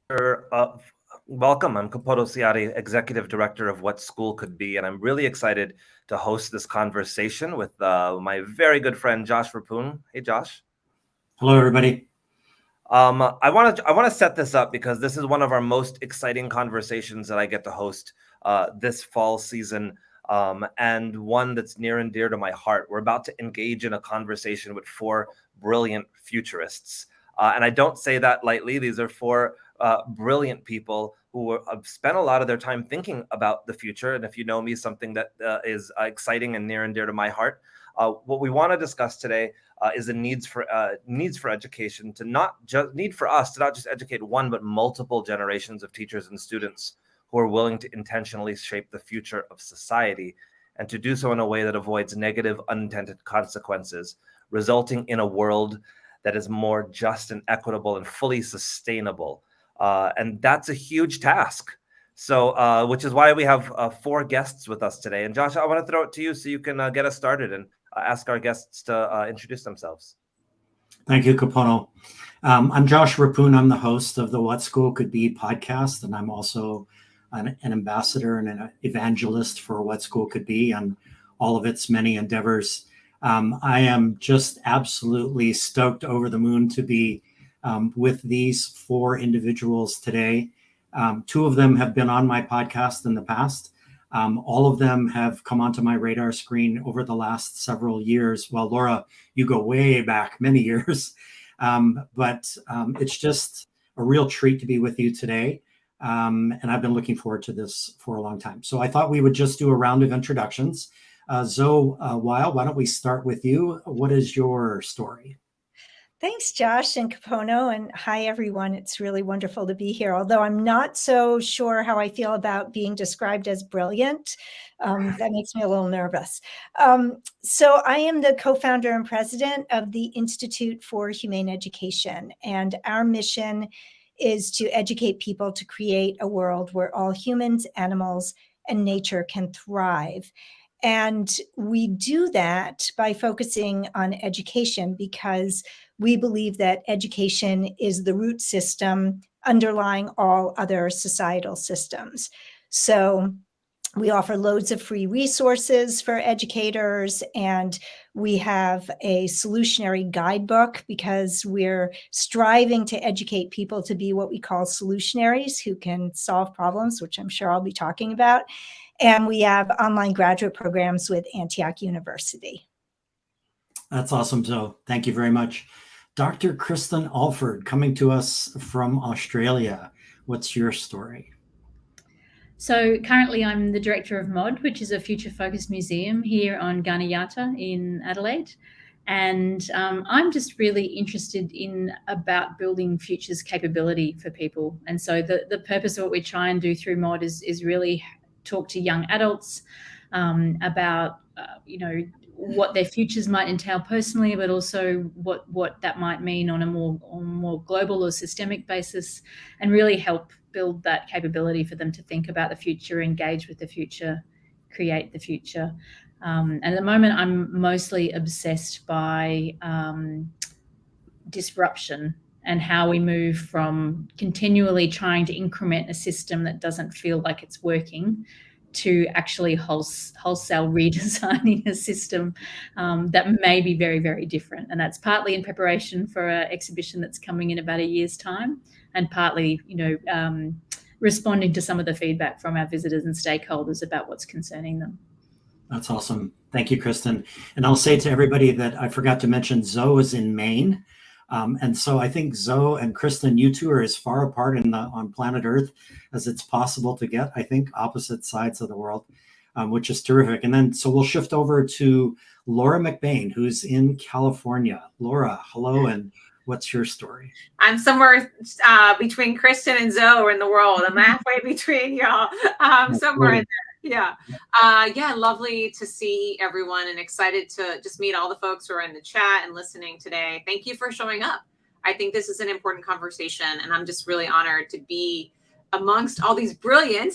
Uh, Welcome. I'm Capoto Ciati, Executive Director of What School Could Be, and I'm really excited to host this conversation with my very good friend Josh Rapoon. Hey, Josh. Hello, everybody. I want to set this up because this is one of our most exciting conversations that I get to host this fall season, and one that's near and dear to my heart. We're about to engage in a conversation with four brilliant futurists, and I don't say that lightly. These are four brilliant people who have spent a lot of their time thinking about the future. And if you know me, something that is exciting and near and dear to my heart. What we want to discuss today is the needs for education, to not just need for us to not just educate one but multiple generations of teachers and students who are willing to intentionally shape the future of society, and to do so in a way that avoids negative unintended consequences, resulting in a world that is more just and equitable and fully sustainable. And that's a huge task. So, which is why we have four guests with us today. And Josh, I want to throw it to you so you can get us started and ask our guests to introduce themselves. Thank you, Capono. I'm Josh Rapoon. I'm the host of the What School Could Be podcast, and I'm also an ambassador and an evangelist for What School Could Be and all of its many endeavors. I am just absolutely stoked over the moon to be with these four individuals today. Two of them have been on my podcast in the past. All of them have come onto my radar screen over the last several years. Well, Laura, you go way back many years, but it's just a real treat to be with you today. And I've been looking forward to this for a long time. So I thought we would just do a round of introductions. Zoe Weil, why don't we start with you? What is your story? Thanks, Josh and Capono, and hi, everyone. It's really wonderful to be here, although I'm not so sure how I feel about being described as brilliant. That makes me a little nervous. So I am the co-founder and president of the Institute for Humane Education, and our mission is to educate people to create a world where all humans, animals, and nature can thrive. And we do that by focusing on education because we believe that education is the root system underlying all other societal systems. So we offer loads of free resources for educators, and we have a solutionary guidebook because we're striving to educate people to be what we call solutionaries who can solve problems, which I'm sure I'll be talking about. And we have online graduate programs with Antioch University. That's awesome, Zoe. Thank you very much. Dr. Kristin Alford, coming to us from Australia. What's your story? So currently I'm the director of MOD, which is a future-focused museum here on Garneyata in Adelaide. And I'm just really interested in about building futures capability for people. And so the purpose of what we try and do through MOD is really talk to young adults about, what their futures might entail personally, but also what that might mean on a more global or systemic basis, and really help build that capability for them to think about the future, engage with the future, create the future. And at the moment, I'm mostly obsessed by disruption and how we move from continually trying to increment a system that doesn't feel like it's working to actually wholesale redesigning a system that may be very, very different. And that's partly in preparation for an exhibition that's coming in about a year's time, and partly, responding to some of the feedback from our visitors and stakeholders about what's concerning them. That's awesome. Thank you, Kristin. And I'll say to everybody that I forgot to mention, Zoe is in Maine. And so I think Zoe and Kristin, you two are as far apart on planet Earth as it's possible to get, I think, opposite sides of the world, which is terrific. And then, so we'll shift over to Laura McBain, who's in California. Laura, hello, and what's your story? I'm somewhere between Kristin and Zoe in the world. I'm halfway between y'all, somewhere in there. Yeah, lovely to see everyone, and excited to just meet all the folks who are in the chat and listening today. Thank you for showing up. I think this is an important conversation, and I'm just really honored to be amongst all these brilliant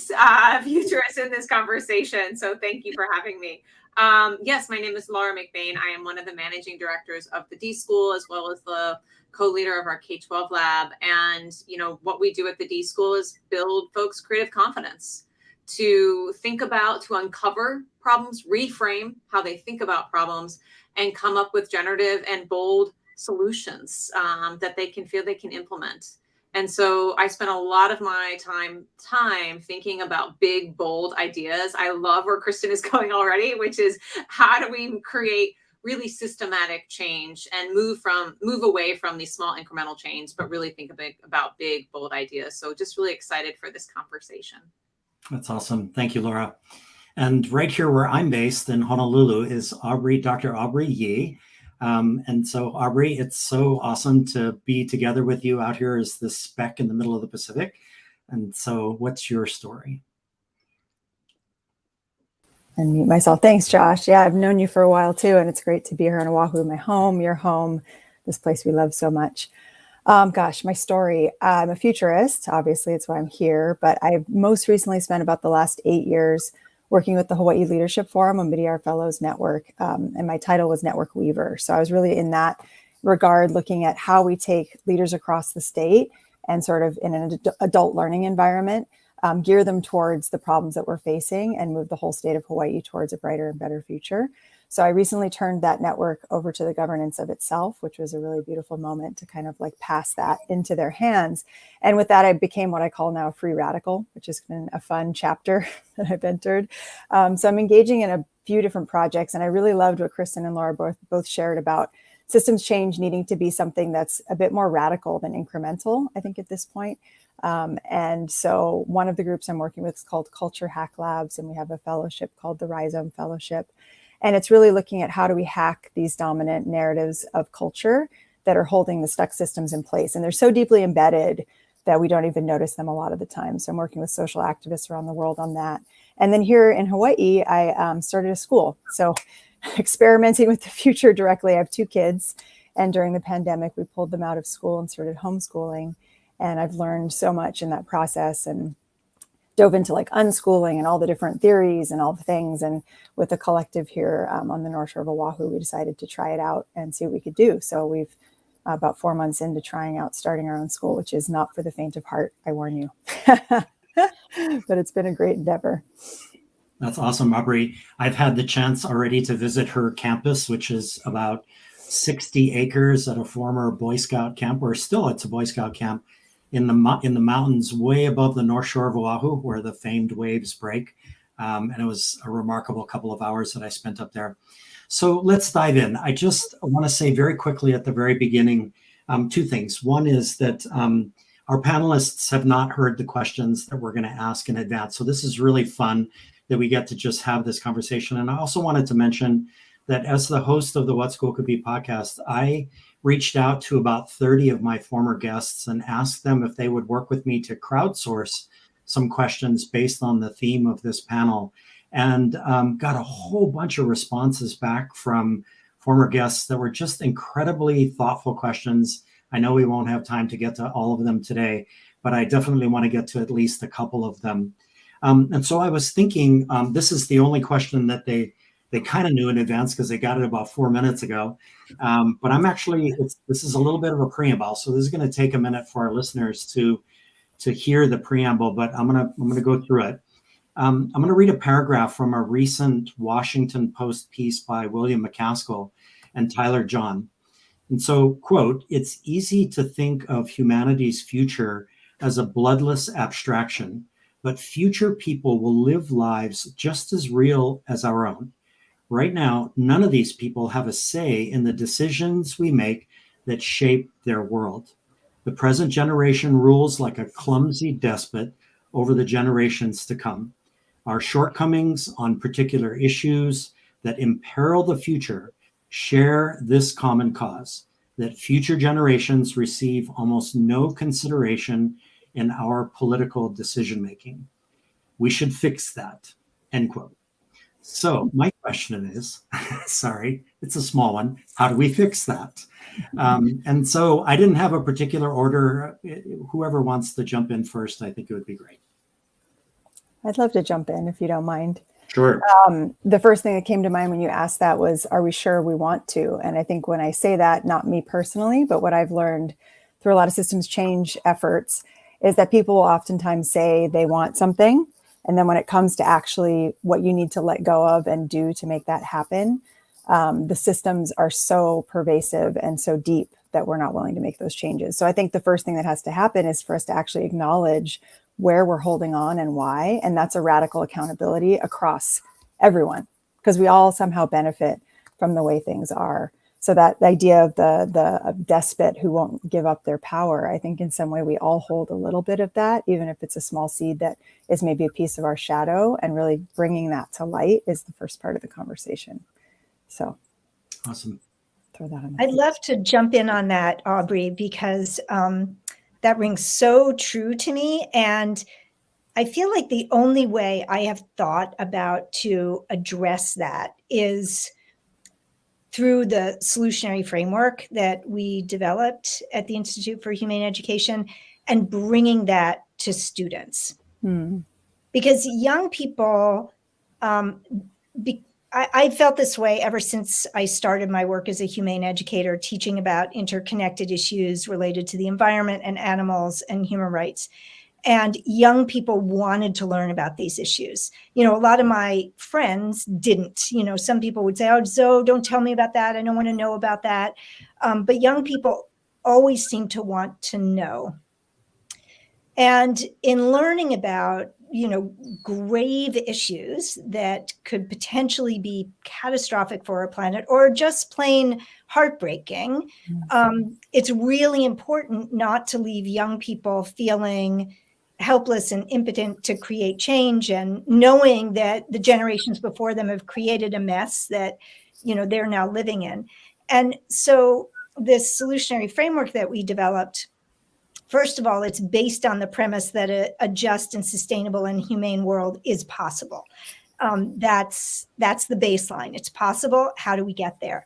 futurists in this conversation. So thank you for having me. Yes, my name is Laura McBain. I am one of the managing directors of the D School, as well as the co-leader of our K-12 lab. And, what we do at the D School is build folks' creative confidence to think about, to uncover problems, reframe how they think about problems, and come up with generative and bold solutions that they can feel they can implement. And so I spent a lot of my time thinking about big, bold ideas. I love where Kristin is going already, which is how do we create really systematic change and move away from these small incremental change, but really think about big, bold ideas. So just really excited for this conversation. That's awesome. Thank you, Laura. And right here where I'm based in Honolulu is Dr. Aubrey Yee. And so, Aubrey, it's so awesome to be together with you out here as this speck in the middle of the Pacific. And so what's your story? Unmute myself. Thanks, Josh. Yeah, I've known you for a while too, and it's great to be here on Oahu, my home, your home, this place we love so much. Gosh, my story. I'm a futurist. Obviously, it's why I'm here, but I've most recently spent about the last 8 years working with the Hawaii Leadership Forum, a Mid-Year Fellows network, and my title was Network Weaver. So I was really in that regard, looking at how we take leaders across the state and sort of in an adult learning environment, gear them towards the problems that we're facing and move the whole state of Hawaii towards a brighter and better future. So I recently turned that network over to the governance of itself, which was a really beautiful moment to kind of like pass that into their hands. And with that, I became what I call now a free radical, which has been a fun chapter that I've entered. So I'm engaging in a few different projects, and I really loved what Kristin and Laura both shared about systems change needing to be something that's a bit more radical than incremental, I think, at this point. And so one of the groups I'm working with is called Culture Hack Labs, and we have a fellowship called the Rhizome Fellowship. And it's really looking at how do we hack these dominant narratives of culture that are holding the stuck systems in place. And they're so deeply embedded that we don't even notice them a lot of the time. So I'm working with social activists around the world on that. And then here in Hawaii, I started a school. So experimenting with the future directly. I have 2 kids. And during the pandemic, we pulled them out of school and started homeschooling. And I've learned so much in that process and dove into like unschooling and all the different theories and all the things. And with a collective here on the North Shore of Oahu, we decided to try it out and see what we could do. So we've about 4 months into trying out starting our own school, which is not for the faint of heart, I warn you. But it's been a great endeavor. That's awesome, Aubrey. I've had the chance already to visit her campus, which is about 60 acres at a former Boy Scout camp, or still it's a Boy Scout camp in the mountains way above the North Shore of Oahu, where the famed waves break. And it was a remarkable couple of hours that I spent up there. So let's dive in. I just want to say very quickly at the very beginning, 2 things. One is that our panelists have not heard the questions that we're going to ask in advance. So this is really fun that we get to just have this conversation. And I also wanted to mention that as the host of the What School Could Be podcast, I reached out to about 30 of my former guests and asked them if they would work with me to crowdsource some questions based on the theme of this panel, and got a whole bunch of responses back from former guests that were just incredibly thoughtful questions. I know we won't have time to get to all of them today, but I definitely want to get to at least a couple of them. And so I was thinking, this is the only question that they kind of knew in advance because they got it about 4 minutes ago. But I'm actually, this is a little bit of a preamble. So this is going to take a minute for our listeners to hear the preamble, but I'm gonna go through it. I'm going to read a paragraph from a recent Washington Post piece by William McCaskill and Tyler John. And so, quote, "It's easy to think of humanity's future as a bloodless abstraction, but future people will live lives just as real as our own. Right now, none of these people have a say in the decisions we make that shape their world. The present generation rules like a clumsy despot over the generations to come. Our shortcomings on particular issues that imperil the future share this common cause, that future generations receive almost no consideration in our political decision-making. We should fix that," end quote. So my question is, sorry, it's a small one. How do we fix that? And so I didn't have a particular order. Whoever wants to jump in first, I think it would be great. I'd love to jump in if you don't mind. Sure. The first thing that came to mind when you asked that was, are we sure we want to? And I think when I say that, not me personally, but what I've learned through a lot of systems change efforts is that people will oftentimes say they want something. And then when it comes to actually what you need to let go of and do to make that happen, the systems are so pervasive and so deep that we're not willing to make those changes. So I think the first thing that has to happen is for us to actually acknowledge where we're holding on and why. And that's a radical accountability across everyone, because we all somehow benefit from the way things are. So that the idea of the despot who won't give up their power, I think in some way we all hold a little bit of that, even if it's a small seed that is maybe a piece of our shadow, and really bringing that to light is the first part of the conversation. So Awesome. Throw that on. I'd love to jump in on that, Aubrey, because that rings so true to me. And I feel like the only way I have thought about to address that is through the solutionary framework that we developed at the Institute for Humane Education and bringing that to students. Because young people, I felt this way ever since I started my work as a humane educator, teaching about interconnected issues related to the environment and animals and human rights. And young people wanted to learn about these issues. You know, a lot of my friends didn't. You know, some people would say, oh, Zoe, don't tell me about that. I don't want to know about that. But young people always seem to want to know. And in learning about, you know, grave issues that could potentially be catastrophic for our planet or just plain heartbreaking, it's really important not to leave young people feeling helpless and impotent to create change, and knowing that the generations before them have created a mess that, you know, they're now living in. And so this solutionary framework that we developed, first of all, it's based on the premise that a just and sustainable and humane world is possible. That's the baseline. It's possible. How do we get there?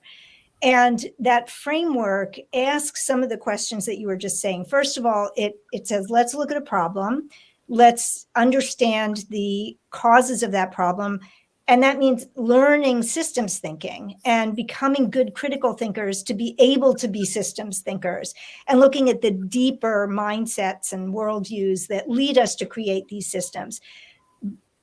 And that framework asks some of the questions that you were just saying. First of all, it says, let's look at a problem. Let's understand the causes of that problem. And that means learning systems thinking and becoming good critical thinkers to be able to be systems thinkers, and looking at the deeper mindsets and worldviews that lead us to create these systems.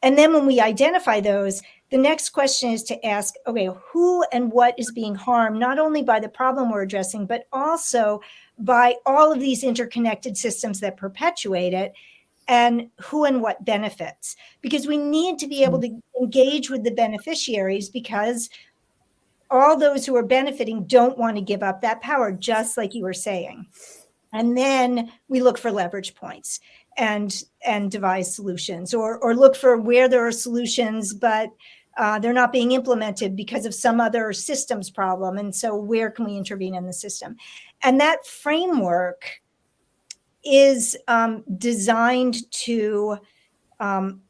And then when we identify those, the next question is to ask, okay, who and what is being harmed, not only by the problem we're addressing, but also by all of these interconnected systems that perpetuate it, and who and what benefits. Because we need to be able to engage with the beneficiaries, because all those who are benefiting don't want to give up that power, just like you were saying. And then we look for leverage points and devise solutions, or look for where there are solutions, but they're not being implemented because of some other systems problem. And so where can we intervene in the system? And that framework is designed to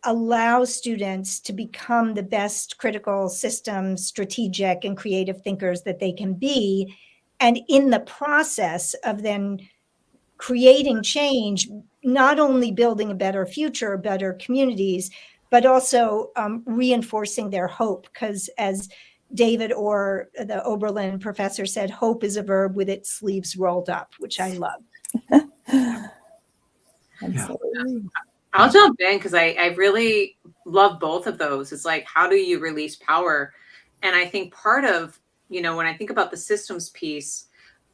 allow students to become the best critical system, strategic, and creative thinkers that they can be. And in the process of then creating change, not only building a better future, better communities, but also reinforcing their hope. Because as David Orr, the Oberlin professor, said, hope is a verb with its sleeves rolled up, which I love. Absolutely. I'll jump in because I really love both of those. It's like, how do you release power? And I think part of, you know, when I think about the systems piece,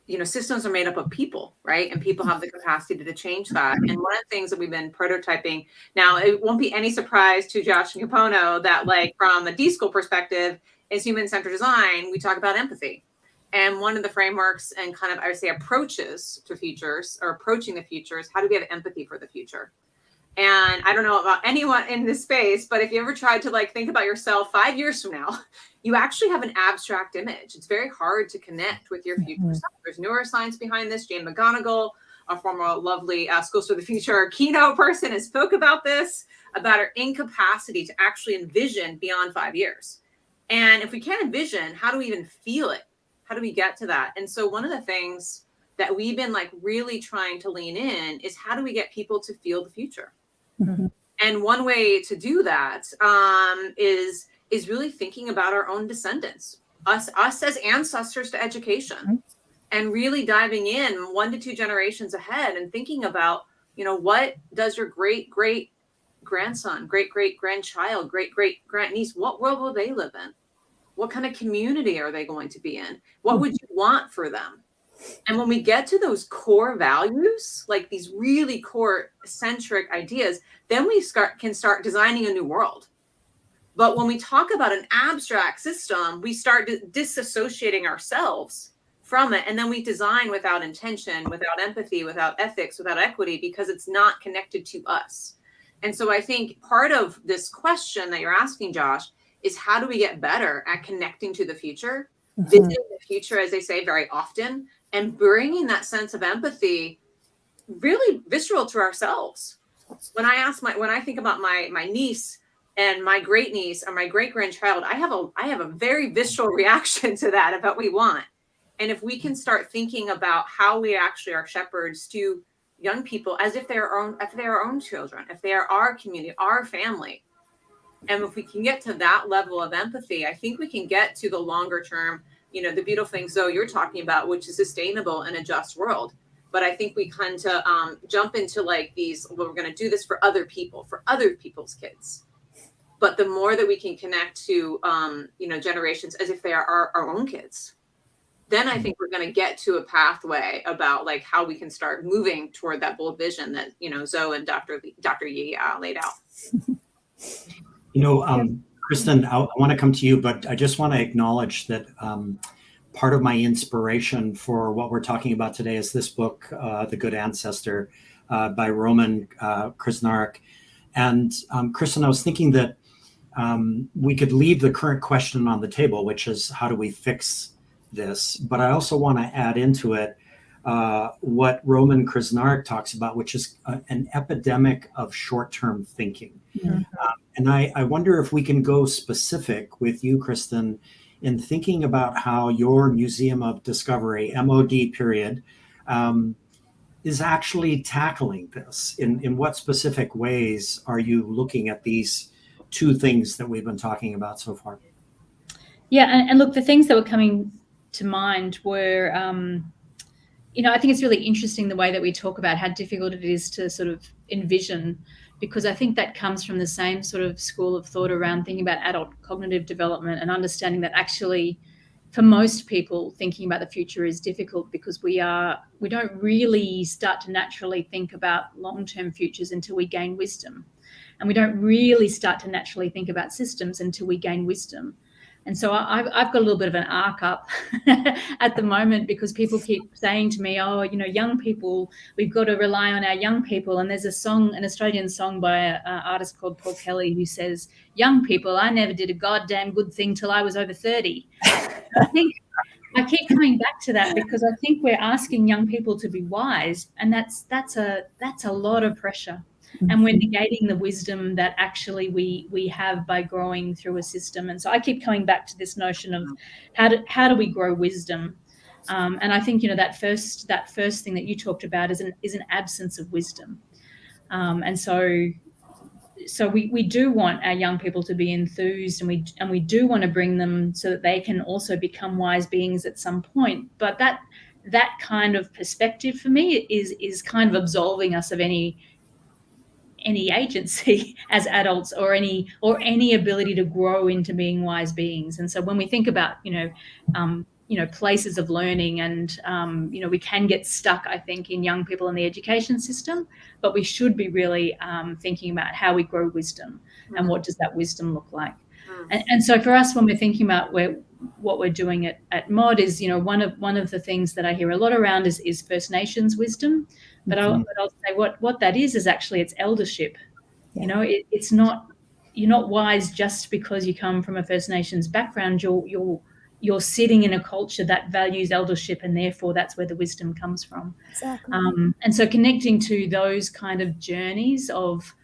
you know, systems are made up of people, right? And people have the capacity to change that. And one of the things that we've been prototyping now, it won't be any surprise to Josh and Capono that, like, from a D-School perspective, is human-centered design, we talk about empathy. And one of the frameworks and kind of, I would say, approaches to futures, or approaching the future, is how do we have empathy for the future? And I don't know about anyone in this space, but if you ever tried to, like, think about yourself 5 years from now, you actually have an abstract image. It's very hard to connect with your future self. There's neuroscience behind this. Jane McGonigal, a former lovely Schools for the Future keynote person, has spoke about this, about our incapacity to actually envision beyond 5 years. And if we can't envision, how do we even feel it? How do we get to that? And so one of the things that we've been, like, really trying to lean in is, how do we get people to feel the future? And one way to do that is really thinking about our own descendants, us as ancestors to education, and really diving in 1 to 2 generations ahead and thinking about, what does your great grandson, great grandchild, great grandniece, what world will they live in? What kind of community are they going to be in? What would you want for them? And when we get to those core values, like these really core centric ideas, then we can start designing a new world. But when we talk about an abstract system, we start disassociating ourselves from it. And then we design without intention, without empathy, without ethics, without equity, because it's not connected to us. And so I think part of this question that you're asking, Josh, is how do we get better at connecting to the future, visiting the future, as they say very often, and bringing that sense of empathy really visceral to ourselves. When I think about my niece and my great niece or my great grandchild, I have a very visceral reaction to that of what we want. And if we can start thinking about how we actually are shepherds to young people as if they are our own children, if they are our community, our family, and if we can get to that level of empathy, I think we can get to the longer term, the beautiful things, Zoe, you're talking about, which is sustainable in a just world. But I think we kind of jump into like these, well, we're going to do this for other people, for other people's kids. But the more that we can connect to, generations as if they are our own kids, then I think we're going to get to a pathway about like how we can start moving toward that bold vision that, Zoe and Dr. Yi laid out. Kristin, I want to come to you, but I just want to acknowledge that part of my inspiration for what we're talking about today is this book, The Good Ancestor, by Roman Krznaric. And Kristin, I was thinking that we could leave the current question on the table, which is how do we fix this? But I also want to add into it what Roman Krznaric talks about, which is an epidemic of short-term thinking. And I wonder if we can go specific with you, Kristin, in thinking about how your Museum of Discovery, MOD period, is actually tackling this. In what specific ways are you looking at these two things that we've been talking about so far? Yeah, and look, the things that were coming to mind were, I think it's really interesting the way that we talk about how difficult it is to sort of envision, because I think that comes from the same sort of school of thought around thinking about adult cognitive development and understanding that actually for most people thinking about the future is difficult because we don't really start to naturally think about long-term futures until we gain wisdom. And we don't really start to naturally think about systems until we gain wisdom. And so I've got a little bit of an arc up at the moment because people keep saying to me, oh, young people, we've got to rely on our young people. And there's an Australian song by an artist called Paul Kelly who says, young people, I never did a goddamn good thing till I was over 30. I keep coming back to that because I think we're asking young people to be wise, and that's a lot of pressure. And we're negating the wisdom that actually we have by growing through a system. And so I keep coming back to this notion of how do we grow wisdom? And I think that first thing that you talked about is an absence of wisdom. And so we do want our young people to be enthused, and we do want to bring them so that they can also become wise beings at some point. But that kind of perspective for me is kind of absolving us of any agency as adults or any ability to grow into being wise beings. And so when we think about places of learning and we can get stuck, I think, in young people in the education system, but we should be really thinking about how we grow wisdom and what does that wisdom look like. And so for us, when we're thinking about what we're doing at MOD is, one of the things that I hear a lot around is First Nations wisdom. But I'll say what that is actually it's eldership. Yeah. It's not, you're not wise just because you come from a First Nations background. You're sitting in a culture that values eldership, and therefore that's where the wisdom comes from. Exactly. And so connecting to those kind of journeys of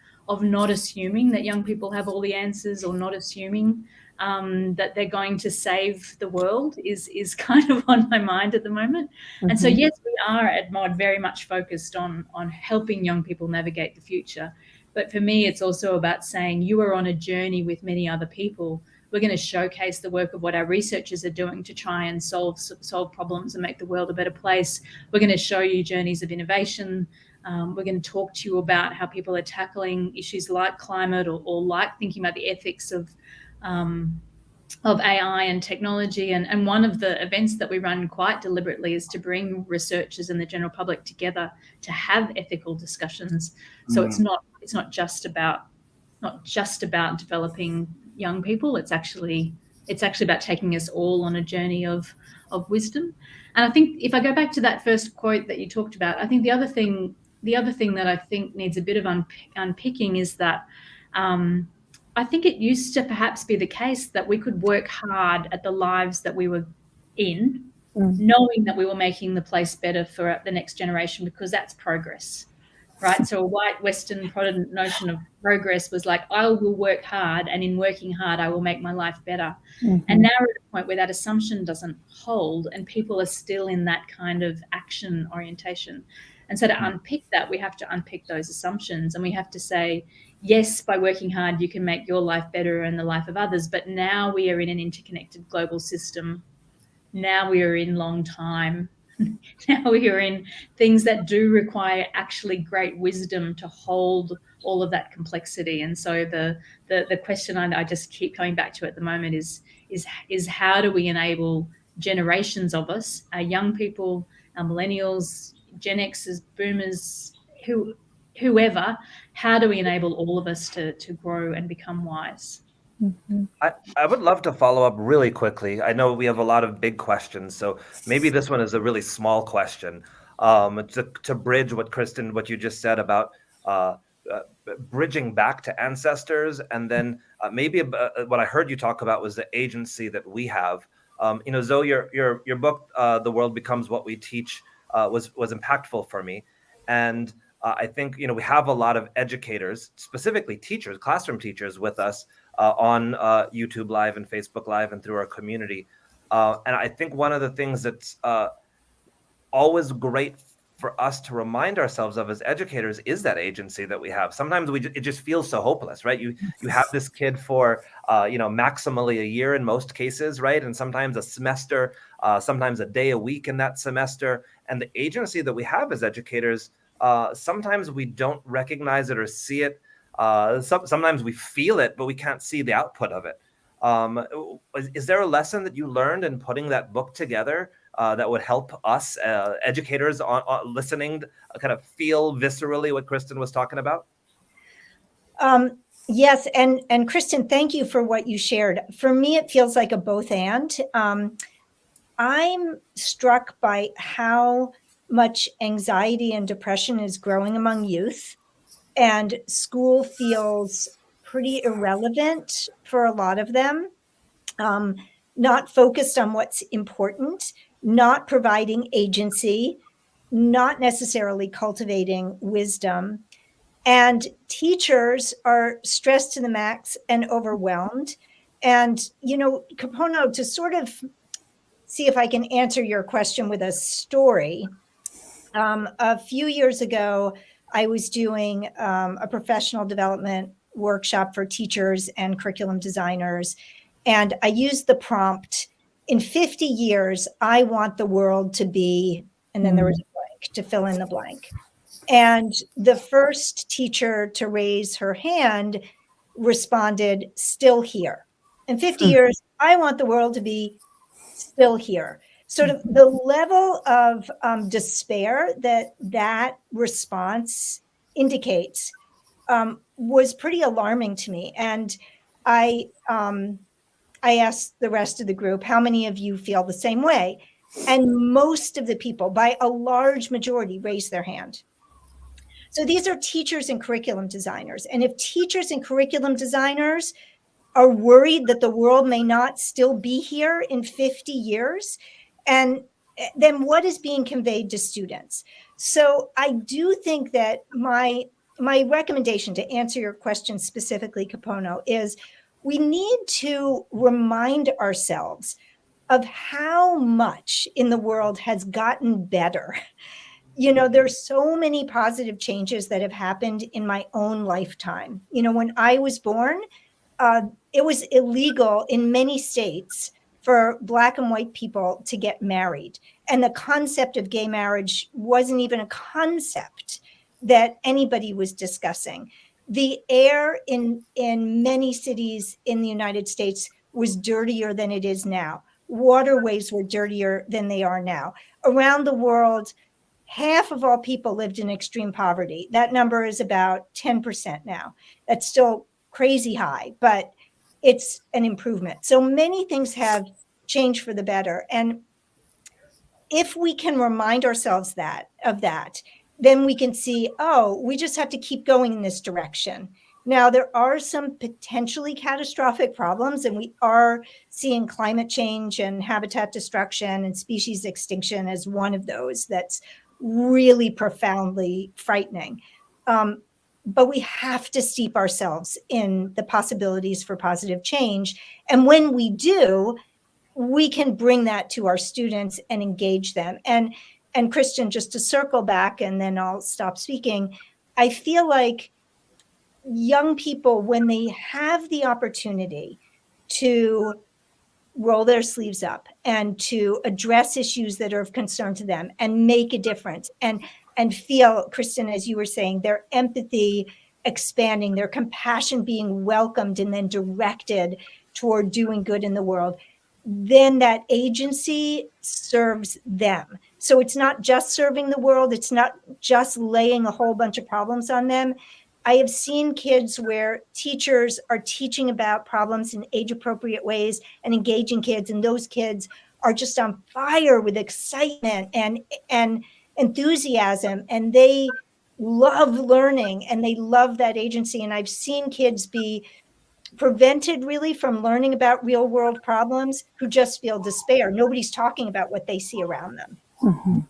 not assuming that young people have all the answers, or not assuming that they're going to save the world is kind of on my mind at the moment. And so, yes, we are at MOD very much focused on helping young people navigate the future. But for me, it's also about saying you are on a journey with many other people. We're going to showcase the work of what our researchers are doing to try and solve problems and make the world a better place. We're going to show you journeys of innovation. We're going to talk to you about how people are tackling issues like climate or like thinking about the ethics of AI and technology. And one of the events that we run quite deliberately is to bring researchers and the general public together to have ethical discussions. So it's not just about developing young people. It's actually about taking us all on a journey of wisdom. And I think if I go back to that first quote that you talked about, I think the other thing that I think needs a bit of unpicking is that I think it used to perhaps be the case that we could work hard at the lives that we were in, knowing that we were making the place better for the next generation, because that's progress, right? So a white Western Protestant notion of progress was like, I will work hard, and in working hard, I will make my life better. And now we're at a point where that assumption doesn't hold, and people are still in that kind of action orientation. And so to unpick that, we have to unpick those assumptions, and we have to say, yes, by working hard, you can make your life better and the life of others. But now we are in an interconnected global system. Now we are in long time. Now we are in things that do require actually great wisdom to hold all of that complexity. And so the question I just keep coming back to at the moment is how do we enable generations of us, our young people, our millennials, Gen Xers, boomers, whoever, how do we enable all of us to grow and become wise? I would love to follow up really quickly. I know we have a lot of big questions, so maybe this one is a really small question. To bridge what Kristin, what you just said about bridging back to ancestors, and then maybe what I heard you talk about was the agency that we have. Zoe, your book, "The World Becomes What We Teach," was impactful for me, and I think we have a lot of educators, specifically teachers, classroom teachers, with us on YouTube Live and Facebook Live and through our community. And I think one of the things that's always great for us to remind ourselves of as educators is that agency that we have. Sometimes it just feels so hopeless, right? You have this kid for maximally a year in most cases, right? And sometimes a semester, sometimes a day a week in that semester. And the agency that we have as educators, sometimes we don't recognize it or see it. Sometimes we feel it, but we can't see the output of it. Is there a lesson that you learned in putting that book together that would help us educators on listening kind of feel viscerally what Kristin was talking about? Yes, and Kristin, thank you for what you shared. For me, it feels like a both and. I'm struck by how much anxiety and depression is growing among youth, and school feels pretty irrelevant for a lot of them, not focused on what's important, not providing agency, not necessarily cultivating wisdom. And teachers are stressed to the max and overwhelmed. And, Kapono, to sort of see if I can answer your question with a story. A few years ago, I was doing a professional development workshop for teachers and curriculum designers. And I used the prompt, in 50 years, I want the world to be, and then there was a blank to fill in the blank. And the first teacher to raise her hand responded, still here. In 50 years, I want the world to be still here. Sort of the level of despair that response indicates was pretty alarming to me. And I asked the rest of the group, how many of you feel the same way? And most of the people, by a large majority, raised their hand. So these are teachers and curriculum designers. And if teachers and curriculum designers are worried that the world may not still be here in 50 years, and then what is being conveyed to students? So I do think that my recommendation, to answer your question specifically, Kapono, is we need to remind ourselves of how much in the world has gotten better there's so many positive changes that have happened in my own lifetime. When I was born, it was illegal in many states for Black and white people to get married. And the concept of gay marriage wasn't even a concept that anybody was discussing. The air in many cities in the United States was dirtier than it is now. Waterways were dirtier than they are now. Around the world, half of all people lived in extreme poverty. That number is about 10% now. That's still crazy high, but it's an improvement. So many things have changed for the better. And if we can remind ourselves of that, then we can see, we just have to keep going in this direction. Now, there are some potentially catastrophic problems, and we are seeing climate change and habitat destruction and species extinction as one of those that's really profoundly frightening. But we have to steep ourselves in the possibilities for positive change. And when we do, we can bring that to our students and engage them. And Kristin, just to circle back, and then I'll stop speaking, I feel like young people, when they have the opportunity to roll their sleeves up and to address issues that are of concern to them and make a difference, and feel, Kristin, as you were saying, their empathy expanding, their compassion being welcomed and then directed toward doing good in the world, then that agency serves them. So it's not just serving the world. It's not just laying a whole bunch of problems on them. I have seen kids where teachers are teaching about problems in age-appropriate ways and engaging kids, and those kids are just on fire with excitement and enthusiasm, and they love learning and they love that agency. And I've seen kids be prevented really from learning about real world problems who just feel despair. Nobody's talking about what they see around them. Mm-hmm.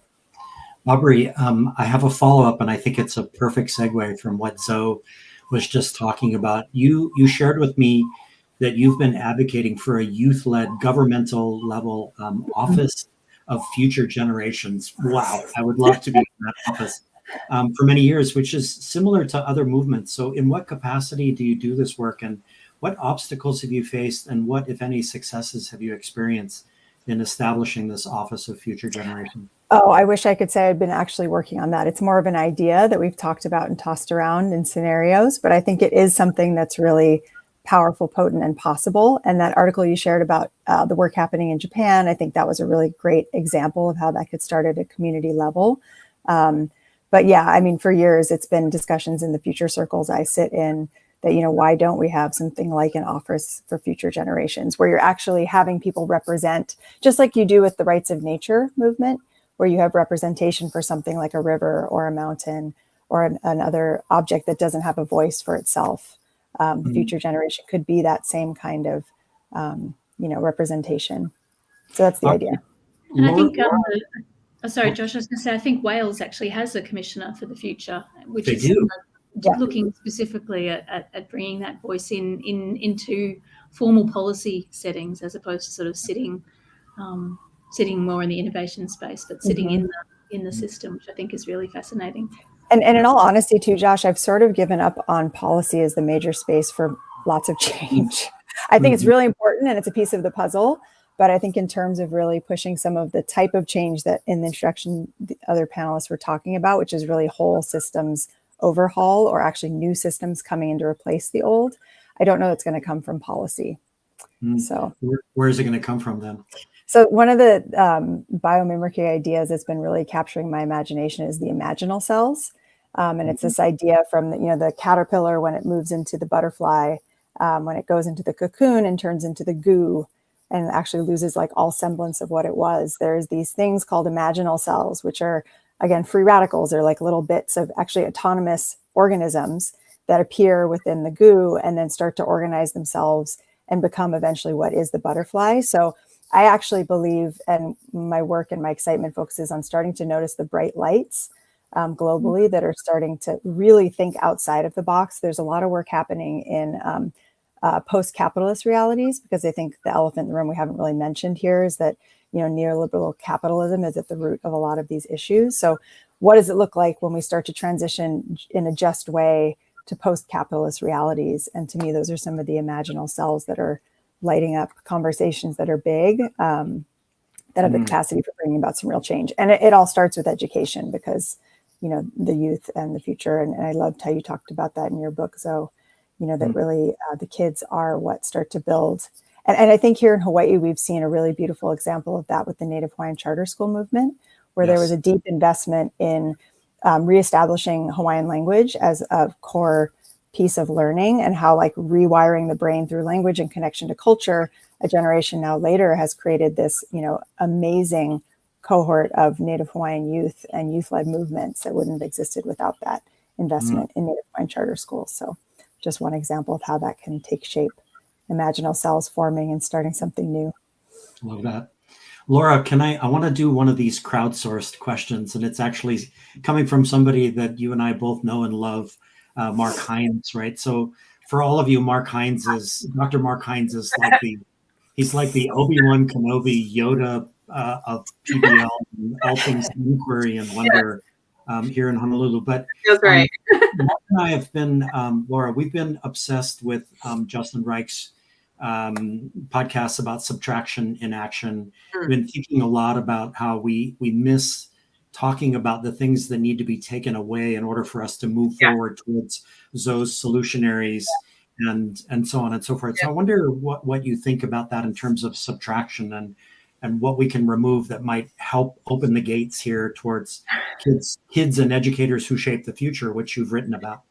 Aubrey, I have a follow-up, and I think it's a perfect segue from what Zoe was just talking about. You shared with me that you've been advocating for a youth-led governmental level office of future generations. Wow, I would love to be in that office for many years, which is similar to other movements. So in what capacity do you do this work, and what obstacles have you faced, and what, if any, successes have you experienced in establishing this Office of Future Generations? Oh, I wish I could say I'd been actually working on that. It's more of an idea that we've talked about and tossed around in scenarios, but I think it is something that's really powerful, potent, and possible. And that article you shared about the work happening in Japan, I think that was a really great example of how that could start at a community level. But yeah, I mean, for years, it's been discussions in the future circles I sit in that, why don't we have something like an office for future generations where you're actually having people represent, just like you do with the rights of nature movement, where you have representation for something like a river or a mountain or another object that doesn't have a voice for itself. Future generation could be that same kind of, representation. So that's the idea. And I think, sorry, Josh, I was going to say, I think Wales actually has a commissioner for the future, which is looking specifically at bringing that voice into formal policy settings, as opposed to sort of sitting more in the innovation space, but sitting in the system, which I think is really fascinating. And in all honesty too, Josh, I've sort of given up on policy as the major space for lots of change. I think it's really important and it's a piece of the puzzle, but I think in terms of really pushing some of the type of change that in the introduction the other panelists were talking about, which is really whole systems overhaul or actually new systems coming in to replace the old, I don't know it's going to come from policy. So where is it going to come from then? So one of the biomimicry ideas that's been really capturing my imagination is the imaginal cells. And it's this idea from the caterpillar when it moves into the butterfly, when it goes into the cocoon and turns into the goo and actually loses like all semblance of what it was. There's these things called imaginal cells, which are, again, free radicals. They're like little bits of actually autonomous organisms that appear within the goo and then start to organize themselves and become eventually what is the butterfly. So I actually believe, and my work and my excitement focuses on starting to notice the bright lights globally that are starting to really think outside of the box. There's a lot of work happening in post-capitalist realities, because I think the elephant in the room we haven't really mentioned here is that neoliberal capitalism is at the root of a lot of these issues. So what does it look like when we start to transition in a just way to post-capitalist realities? And to me, those are some of the imaginal cells that are lighting up conversations that are big, that have the capacity for bringing about some real change. And it all starts with education, because, you know, the youth and the future. And I loved how you talked about that in your book, Zoe, you know, that really the kids are what start to build. And I think here in Hawaii, we've seen a really beautiful example of that with the Native Hawaiian Charter School movement, where there was a deep investment in reestablishing Hawaiian language as a core piece of learning, and how like rewiring the brain through language and connection to culture, a generation now later has created this, you know, amazing cohort of Native Hawaiian youth and youth-led movements that wouldn't have existed without that investment in Native Hawaiian charter schools. So just one example of how that can take shape, imaginal cells forming and starting something new. Love that. Laura, I want to do one of these crowdsourced questions, and it's actually coming from somebody that you and I both know and love, Mark Hines, right? So for all of you, Dr. Mark Hines is like he's like the Obi-Wan Kenobi Yoda of PBL, and all things inquiry and wonder here in Honolulu. But feels right. Mark and I have been, Laura, we've been obsessed with Justin Reich's podcasts about subtraction in action. We've been thinking a lot about how we miss talking about the things that need to be taken away in order for us to move forward towards those solutionaries and so on and so forth. So I wonder what you think about that in terms of subtraction and what we can remove that might help open the gates here towards kids and educators who shape the future, which you've written about.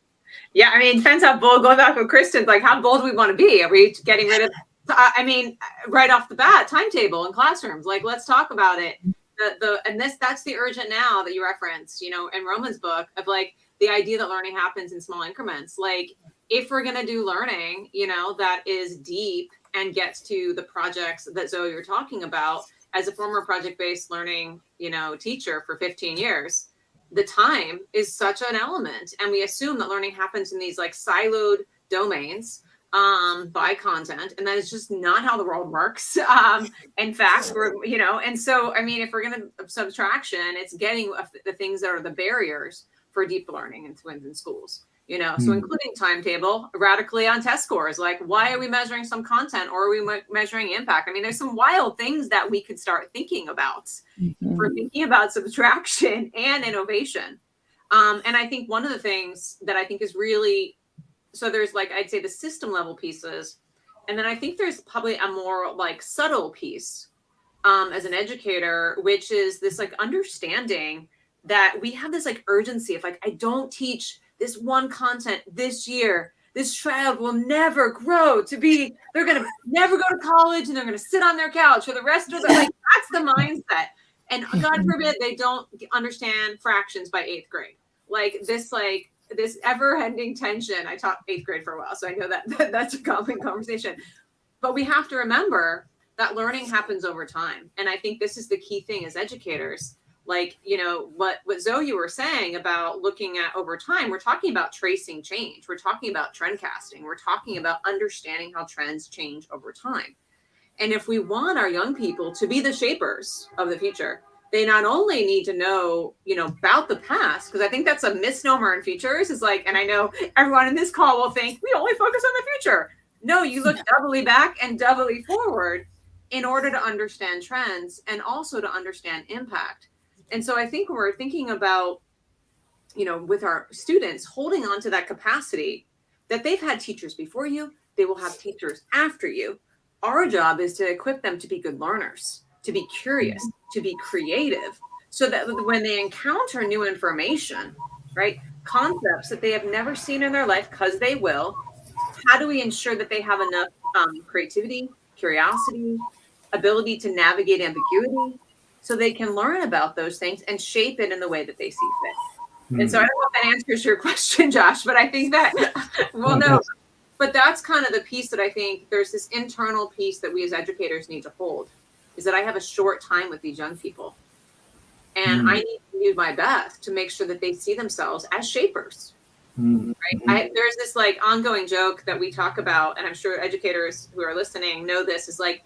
Yeah, I mean, depends how bold, going back with Kristin, like how bold we want to be. Are we getting rid of, I mean, right off the bat, timetable in classrooms? Like, let's talk about it. That's the urgent now that you referenced, you know, in Roman's book, of like the idea that learning happens in small increments. Like, if we're going to do learning, you know, that is deep and gets to the projects that Zoe you're talking about, as a former project-based learning, you know, teacher for 15 years, the time is such an element. And we assume that learning happens in these like siloed domains by content. And that is just not how the world works. In fact, we're, you know, and so, I mean, if we're going to subtraction, it's getting the things that are the barriers for deep learning in schools, you know, so including timetable, radically on test scores. Like, why are we measuring some content, or are we measuring impact? I mean, there's some wild things that we could start thinking about for thinking about subtraction and innovation. And I think one of the things that I think is really, so there's like, I'd say the system level pieces. And then I think there's probably a more like subtle piece as an educator, which is this like understanding that we have this like urgency of like, I don't teach this one content this year, this child will never grow to be, they're going to never go to college and they're going to sit on their couch for the rest of their life. Like, that's the mindset. And God forbid they don't understand fractions by 8th grade. Like this ever-ending tension. I taught 8th grade for a while, so I know that's a common conversation. But we have to remember that learning happens over time. And I think this is the key thing as educators. Like, you know, what Zoe you were saying about looking at over time, we're talking about tracing change. We're talking about trend casting. We're talking about understanding how trends change over time. And if we want our young people to be the shapers of the future, they not only need to know, you know, about the past, because I think that's a misnomer in futures, is like, and I know everyone in this call will think we only focus on the future. No, you look doubly back and doubly forward in order to understand trends and also to understand impact. And so I think when we're thinking about, you know, with our students, holding on to that capacity that they've had teachers before you, they will have teachers after you. Our job is to equip them to be good learners, to be curious, to be creative, so that when they encounter new information, right, concepts that they have never seen in their life, because they will, how do we ensure that they have enough creativity, curiosity, ability to navigate ambiguity, so they can learn about those things and shape it in the way that they see fit. And so I don't know if that answers your question, Josh, but I think that, well, no, but that's kind of the piece that I think there's this internal piece that we as educators need to hold, is that I have a short time with these young people. And I need to do my best to make sure that they see themselves as shapers. Right? There's this like ongoing joke that we talk about, and I'm sure educators who are listening know this, is like,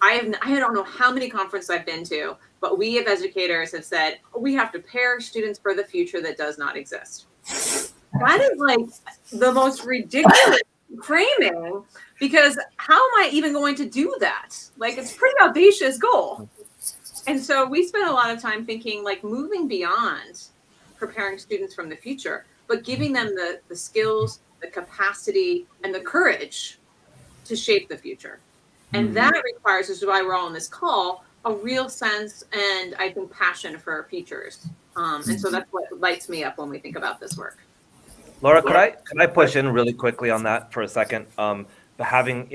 I don't know how many conferences I've been to, but we as educators have said, we have to prepare students for the future that does not exist. That is like the most ridiculous framing, because how am I even going to do that? Like, it's a pretty audacious goal. And so we spent a lot of time thinking, like, moving beyond preparing students from the future, but giving them the skills, the capacity, and the courage to shape the future. And that requires, which is why we're all on this call, a real sense and I think passion for futures. And so that's what lights me up when we think about this work. Laura, could I push in really quickly on that for a second? Having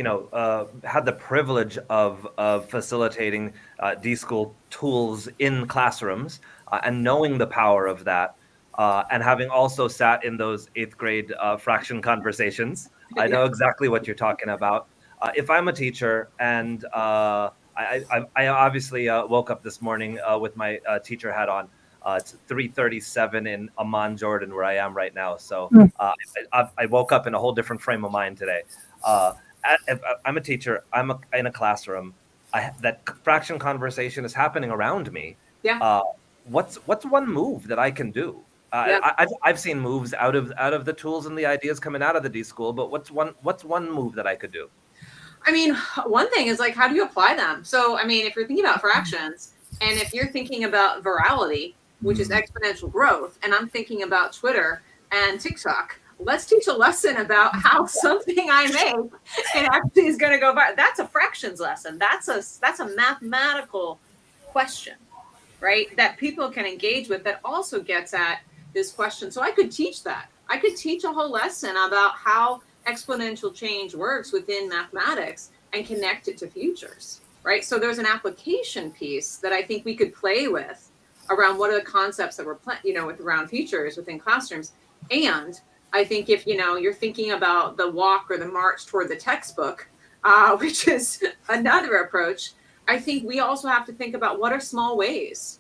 had the privilege of facilitating D-School tools in classrooms and knowing the power of that, and having also sat in those 8th grade fraction conversations, I know exactly what you're talking about. If I'm a teacher and I obviously woke up this morning with my teacher hat on. It's 3:37 in Amman, Jordan, where I am right now. So I woke up in a whole different frame of mind today. If I'm a teacher, I'm in a classroom. That fraction conversation is happening around me. Yeah. What's one move that I can do? I've seen moves out of the tools and the ideas coming out of the D-School, but what's one move that I could do? I mean, one thing is, like, how do you apply them? So, I mean, if you're thinking about fractions, and if you're thinking about virality, which is exponential growth, and I'm thinking about Twitter and TikTok, let's teach a lesson about how something I make and actually is going to go viral. That's a fractions lesson. That's a mathematical question, right? That people can engage with, that also gets at this question. So I could teach that. I could teach a whole lesson about how exponential change works within mathematics and connect it to futures, right? So there's an application piece that I think we could play with around what are the concepts that we're with around futures within classrooms. And I think if you're thinking about the walk or the march toward the textbook, which is another approach, I think we also have to think about what are small ways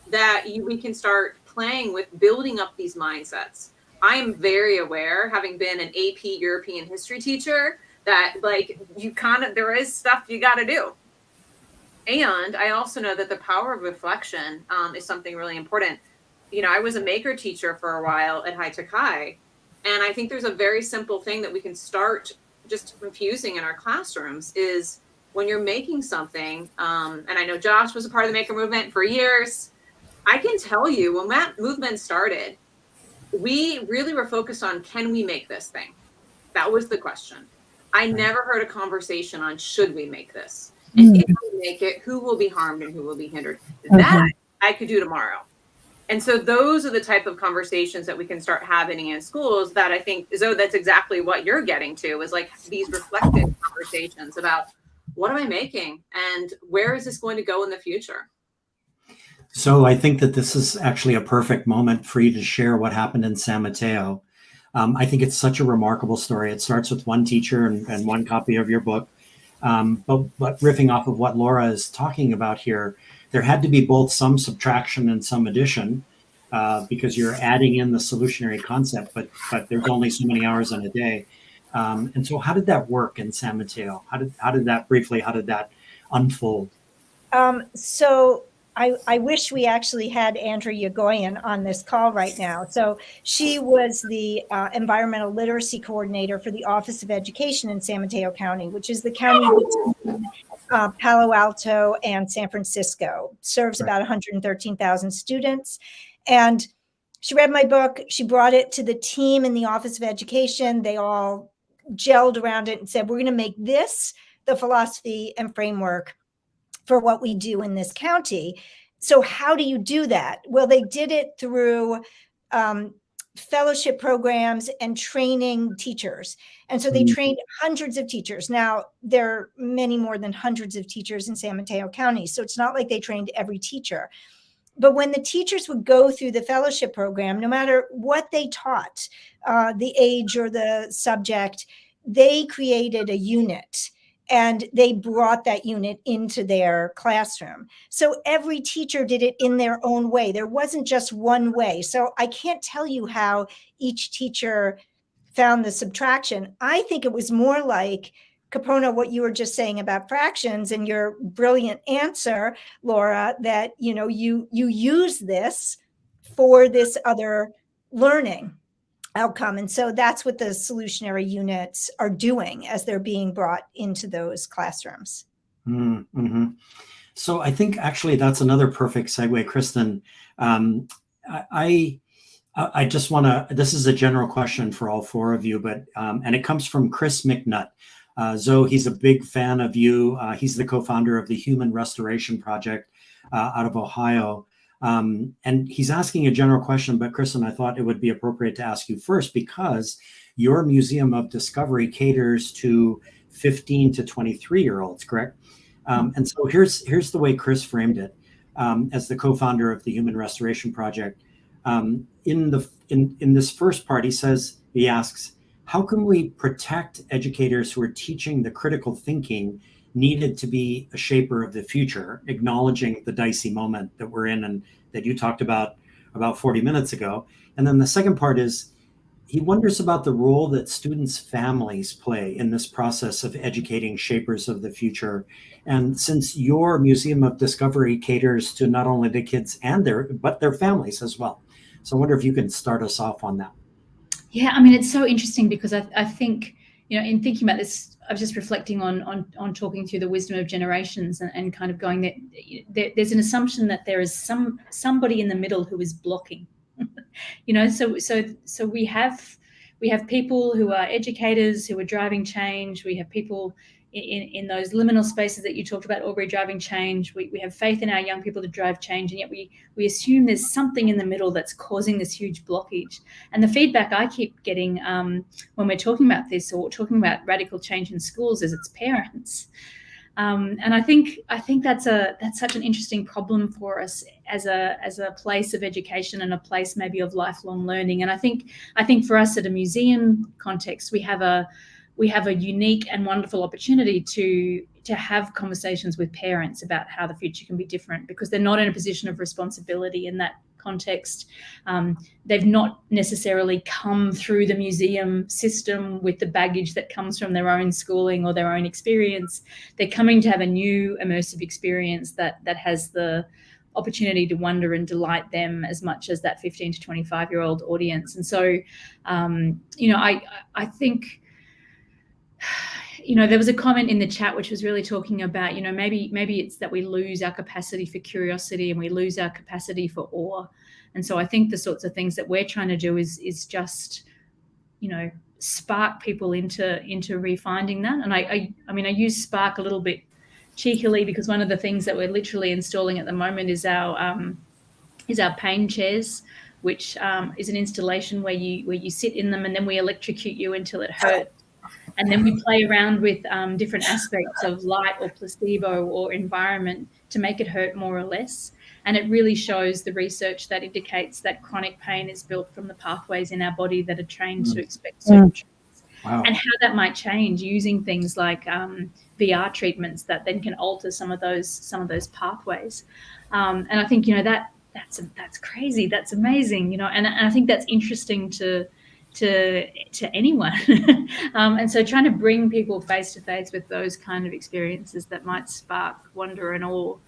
that we can start playing with building up these mindsets. I am very aware, having been an AP European history teacher, that there is stuff you got to do. And I also know that the power of reflection is something really important. I was a maker teacher for a while at High Tech High, and I think there's a very simple thing that we can start just infusing in our classrooms is when you're making something, and I know Josh was a part of the maker movement for years. I can tell you when that movement started, we really were focused on, can we make this thing? That was the question. I never heard a conversation on, should we make this? And if we make it, who will be harmed and who will be hindered? That I could do tomorrow. And so those are the type of conversations that we can start having in schools that I think, Zoe, that's exactly what you're getting to, is like these reflective conversations about what am I making and where is this going to go in the future? So I think that this is actually a perfect moment for you to share what happened in San Mateo. I think it's such a remarkable story. It starts with one teacher and one copy of your book. But riffing off of what Laura is talking about here, there had to be both some subtraction and some addition because you're adding in the solutionary concept, but there's only so many hours in a day. And so how did that work in San Mateo? How did that unfold? So I wish we actually had Andrea Yagoyan on this call right now. So she was the environmental literacy coordinator for the Office of Education in San Mateo County, which is the county between Palo Alto and San Francisco. Serves about 113,000 students. And she read my book. She brought it to the team in the Office of Education. They all gelled around it and said, we're going to make this the philosophy and framework for what we do in this county. So how do you do that? Well, they did it through fellowship programs and training teachers. And so they trained hundreds of teachers. Now, there are many more than hundreds of teachers in San Mateo County. So it's not like they trained every teacher. But when the teachers would go through the fellowship program, no matter what they taught, the age or the subject, they created a unit. And they brought that unit into their classroom. So every teacher did it in their own way. There wasn't just one way. So I can't tell you how each teacher found the subtraction. I think it was more like Capono, what you were just saying about fractions and your brilliant answer, Laura, that, you use this for this other learning outcome. And so that's what the solutionary units are doing as they're being brought into those classrooms. Mm-hmm. So I think actually that's another perfect segue, Kristin. I just want to, this is a general question for all four of you, but, and it comes from Chris McNutt. Zoe, he's a big fan of you. He's the co-founder of the Human Restoration Project out of Ohio. And he's asking a general question, but Kristin, I thought it would be appropriate to ask you first because your Museum of Discovery caters to 15 to 23-year-olds, correct? And so here's the way Chris framed it as the co-founder of the Human Restoration Project. In this first part, he asks, how can we protect educators who are teaching the critical thinking needed to be a shaper of the future, acknowledging the dicey moment that we're in and that you talked about 40 minutes ago? And then the second part is, he wonders about the role that students' families play in this process of educating shapers of the future. And since your Museum of Discovery caters to not only the kids but their families as well. So I wonder if you can start us off on that. Yeah, I mean, it's so interesting because I think, in thinking about this, I was just reflecting on talking through the wisdom of generations and kind of going that there's an assumption that there is somebody in the middle who is blocking. So we have people who are educators who are driving change. We have people in those liminal spaces that you talked about, Aubrey, driving change. We have faith in our young people to drive change, and yet we assume there's something in the middle that's causing this huge blockage. And the feedback I keep getting when we're talking about this or talking about radical change in schools is it's parents. And I think that's such an interesting problem for us as a place of education and a place maybe of lifelong learning. And I think for us at a museum context, we have a unique and wonderful opportunity to have conversations with parents about how the future can be different, because they're not in a position of responsibility in that context. They've not necessarily come through the museum system with the baggage that comes from their own schooling or their own experience. They're coming to have a new immersive experience that has the opportunity to wonder and delight them as much as that 15 to 25-year-old audience. And so, I think, there was a comment in the chat which was really talking about, maybe it's that we lose our capacity for curiosity and we lose our capacity for awe. And so I think the sorts of things that we're trying to do is just, spark people into refinding that. And I use spark a little bit cheekily because one of the things that we're literally installing at the moment is our pain chairs, which is an installation where you sit in them and then we electrocute you until it hurts. And then we play around with different aspects of light or placebo or environment to make it hurt more or less. And it really shows the research that indicates that chronic pain is built from the pathways in our body that are trained to expect certain treatments. Wow. And how that might change using things like VR treatments that then can alter some of those pathways. And I think, that's crazy. That's amazing, and I think that's interesting to anyone. And so trying to bring people face to face with those kind of experiences that might spark wonder and awe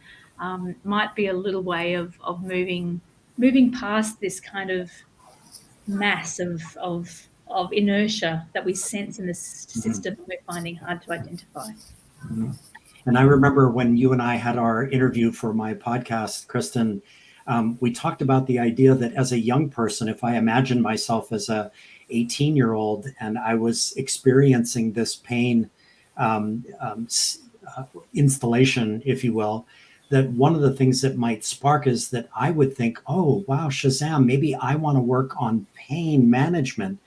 might be a little way of moving past this kind of mass of inertia that we sense in this system that we're finding hard to identify. Mm-hmm. And I remember when you and I had our interview for my podcast, Kristin, we talked about the idea that as a young person, if I imagine myself as a 18-year-old and I was experiencing this pain installation, if you will, that one of the things that might spark is that I would think, oh, wow, Shazam, maybe I want to work on pain management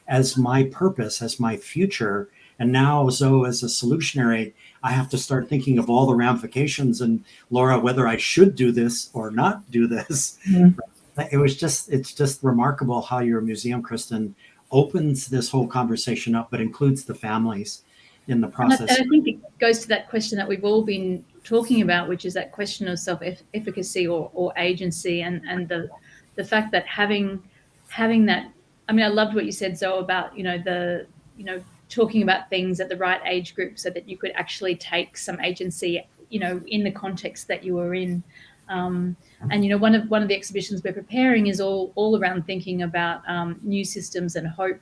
as my purpose, as my future. And now, Zoe, as a solutionary, I have to start thinking of all the ramifications and, Laura, whether I should do this or not do this. Mm-hmm. It's just remarkable how your museum, Kristin, opens this whole conversation up, but includes the families in the process. And I think it goes to that question that we've all been talking about, which is that question of self-efficacy or agency, and the fact that having that. I mean, I loved what you said, Zoe, about talking about things at the right age group so that you could actually take some agency, in the context that you were in. And one of the exhibitions we're preparing is all around thinking about new systems and hope.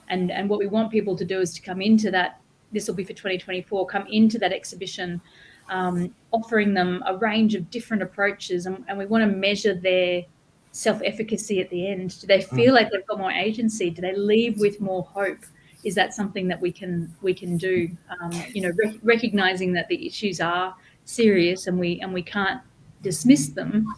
And what we want people to do is to come into that. This will be for 2024. Come into that exhibition, offering them a range of different approaches, and we want to measure their self-efficacy at the end. Do they feel like they've got more agency? Do they leave with more hope? Is that something that we can do? Recognizing that the issues are serious and we can't dismiss them,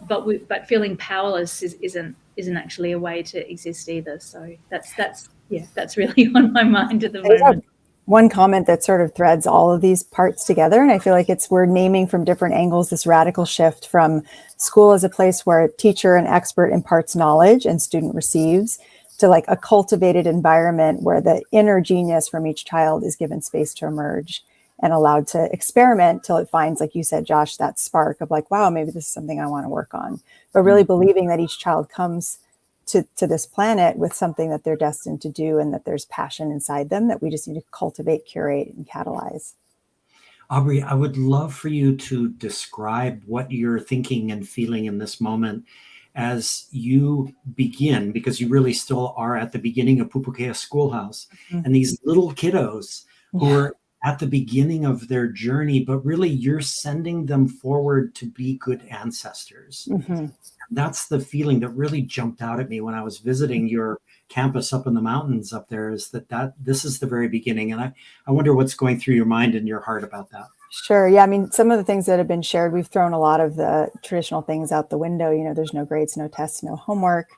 but feeling powerless isn't actually a way to exist either. So that's really on my mind at the moment. One comment that sort of threads all of these parts together, and I feel like we're naming from different angles this radical shift from school as a place where a teacher and expert imparts knowledge and student receives, to like a cultivated environment where the inner genius from each child is given space to emerge and allowed to experiment till it finds, like you said, Josh, that spark of like, wow, maybe this is something I want to work on. But really believing that each child comes to this planet with something that they're destined to do, and that there's passion inside them that we just need to cultivate, curate, and catalyze. Aubrey, I would love for you to describe what you're thinking and feeling in this moment as you begin, because you really still are at the beginning of Pupukea Schoolhouse, and these little kiddos who are at the beginning of their journey, but really you're sending them forward to be good ancestors. That's the feeling that really jumped out at me when I was visiting your campus up in the mountains up there, is that this is the very beginning. And I wonder what's going through your mind and your heart about that. Sure. Yeah. I mean, some of the things that have been shared, we've thrown a lot of the traditional things out the window. There's no grades, no tests, no homework.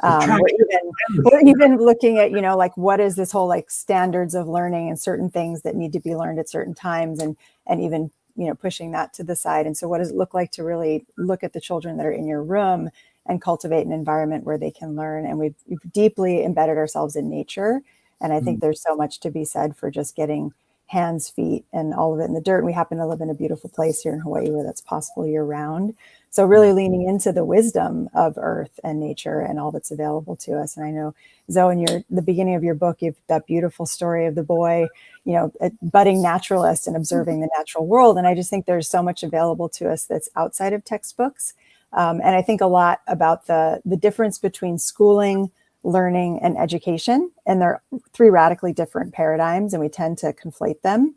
We're even looking at, like, what is this whole like standards of learning and certain things that need to be learned at certain times, and even, pushing that to the side. And so what does it look like to really look at the children that are in your room and cultivate an environment where they can learn? And we've deeply embedded ourselves in nature. And I think there's so much to be said for just getting hands, feet, and all of it in the dirt. We happen to live in a beautiful place here in Hawaii where that's possible year round. So really leaning into the wisdom of earth and nature and all that's available to us. And I know, Zoe, in the beginning of your book, you've that beautiful story of the boy, a budding naturalist and observing the natural world. And I just think there's so much available to us that's outside of textbooks. And I think a lot about the difference between schooling, learning, and education. And they're three radically different paradigms, and we tend to conflate them.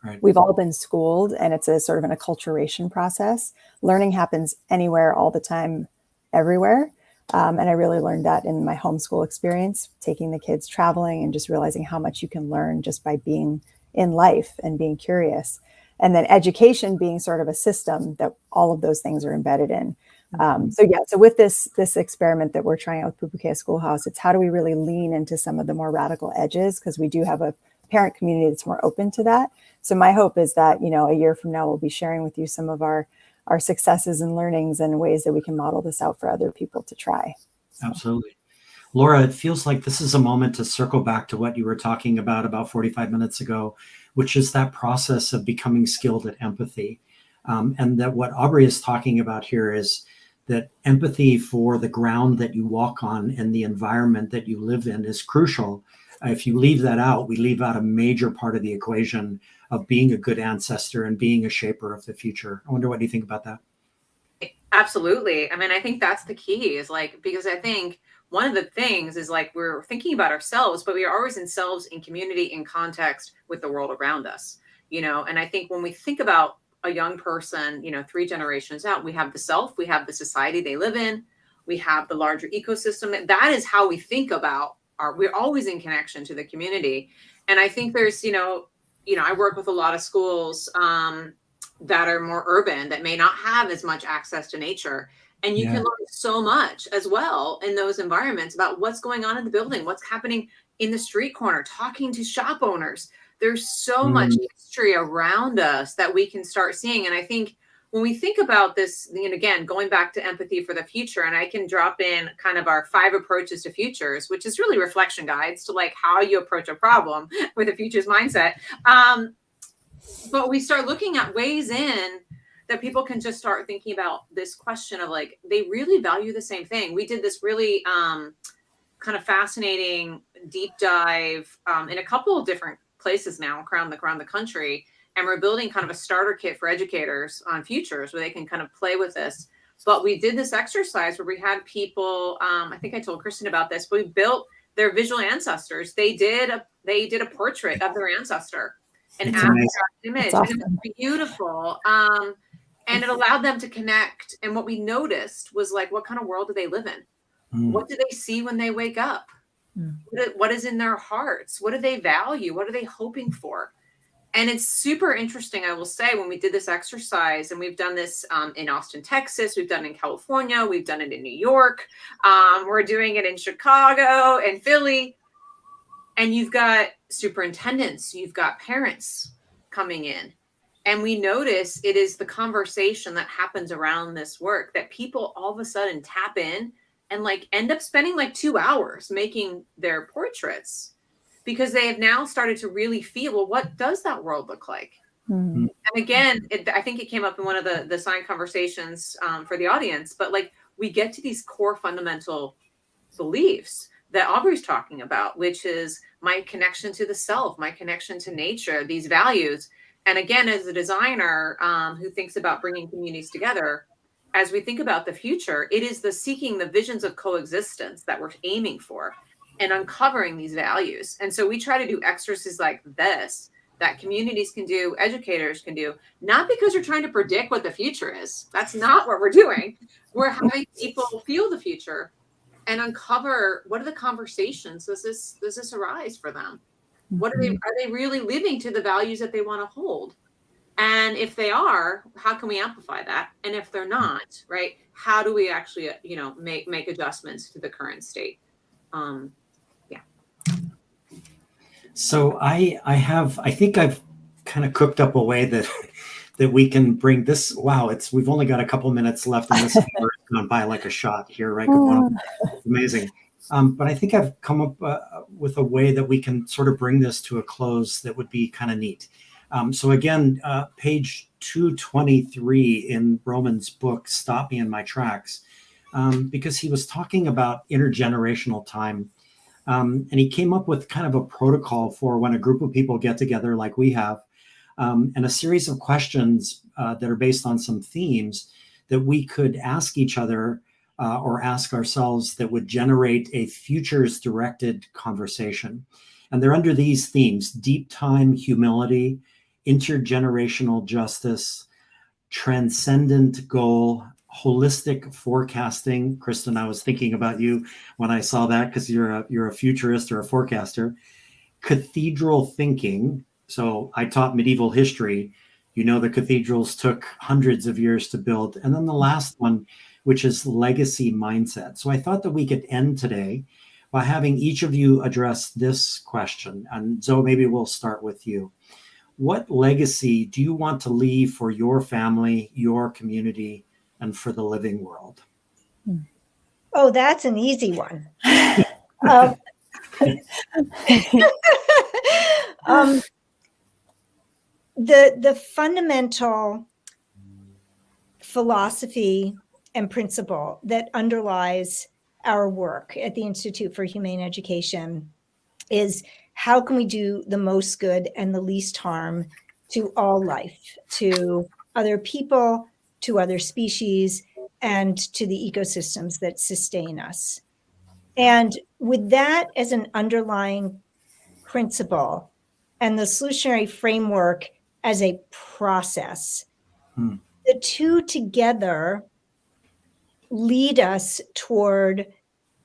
Right. We've all been schooled, and it's a sort of an acculturation process. Learning happens anywhere, all the time, everywhere. And I really learned that in my homeschool experience, taking the kids traveling and just realizing how much you can learn just by being in life and being curious. And then education being sort of a system that all of those things are embedded in. So with this experiment that we're trying out with Pupukea Schoolhouse, it's how do we really lean into some of the more radical edges, because we do have a parent community that's more open to that. So my hope is that, a year from now, we'll be sharing with you some of our successes and learnings and ways that we can model this out for other people to try. So. Absolutely. Laura, it feels like this is a moment to circle back to what you were talking about 45 minutes ago, which is that process of becoming skilled at empathy. And that what Aubrey is talking about here is that empathy for the ground that you walk on and the environment that you live in is crucial. If you leave that out, we leave out a major part of the equation of being a good ancestor and being a shaper of the future. I wonder what you think about that. Absolutely. I mean, I think that's the key, is like, because I think one of the things is like, we're thinking about ourselves, but we are always in community, in context with the world around us, and I think when we think about a young person, 3 generations out, we have the self, we have the society they live in, we have the larger ecosystem. That is how we think about we're always in connection to the community. And I think there's, I work with a lot of schools that are more urban, that may not have as much access to nature. And you can learn so much as well in those environments about what's going on in the building, what's happening in the street corner, talking to shop owners. There's so much history around us that we can start seeing. And I think when we think about this, and again, going back to empathy for the future, and I can drop in kind of our 5 approaches to futures, which is really reflection guides to like how you approach a problem with a futures mindset. But we start looking at ways in that people can just start thinking about this question of like, they really value the same thing. We did this really kind of fascinating deep dive in a couple of different places now around the country. And we're building kind of a starter kit for educators on futures where they can kind of play with this. But we did this exercise where we had people, I think I told Kristin about this, but we built their visual ancestors. They did a portrait of their ancestor, an abstract image. Awesome. And it was beautiful. And it allowed them to connect. And what we noticed was like, what kind of world do they live in? What do they see when they wake up? What is in their hearts? What do they value? What are they hoping for? And it's super interesting, I will say, when we did this exercise, and we've done this in Austin, Texas, we've done it in California, we've done it in New York, we're doing it in Chicago and Philly. And you've got superintendents, you've got parents coming in. And we notice it is the conversation that happens around this work that people all of a sudden tap in and like end up spending like 2 hours making their portraits, because they have now started to really feel, well, what does that world look like? And again, I think it came up in one of the sign conversations for the audience, but like we get to these core fundamental beliefs that Aubrey's talking about, which is my connection to the self, my connection to nature, these values. And again, as a designer who thinks about bringing communities together, as we think about the future, it is the seeking the visions of coexistence that we're aiming for and uncovering these values. And so we try to do exercises like this that communities can do, educators can do, not because you're trying to predict what the future is. That's not what we're doing. We're having people feel the future and uncover what are the conversations does this arise for them? What are they really living to the values that they want to hold? And if they are, how can we amplify that? And if they're not, right, how do we actually, make adjustments to the current state? So I think I've kind of cooked up a way that we can bring this. Wow, we've only got a couple minutes left, and this has gone by like a shot here, right? Amazing. But I think I've come up with a way that we can sort of bring this to a close that would be kind of neat. So again, page 223 in Roman's book stopped me in my tracks because he was talking about intergenerational time. And he came up with kind of a protocol for when a group of people get together like we have, and a series of questions that are based on some themes that we could ask each other or ask ourselves that would generate a futures-directed conversation. And they're under these themes: deep time humility, intergenerational justice, transcendent goal, holistic forecasting. Kristin, I was thinking about you when I saw that because you're a futurist or a forecaster. Cathedral thinking. So I taught medieval history. The cathedrals took hundreds of years to build. And then the last one, which is legacy mindset. So I thought that we could end today by having each of you address this question. And Zoe, maybe we'll start with you. What legacy do you want to leave for your family, your community, and for the living world? Oh, that's an easy one. The fundamental philosophy and principle that underlies our work at the Institute for Humane Education is how can we do the most good and the least harm to all life, to other people, to other species, and to the ecosystems that sustain us. And with that as an underlying principle and the solutionary framework as a process, the two together lead us toward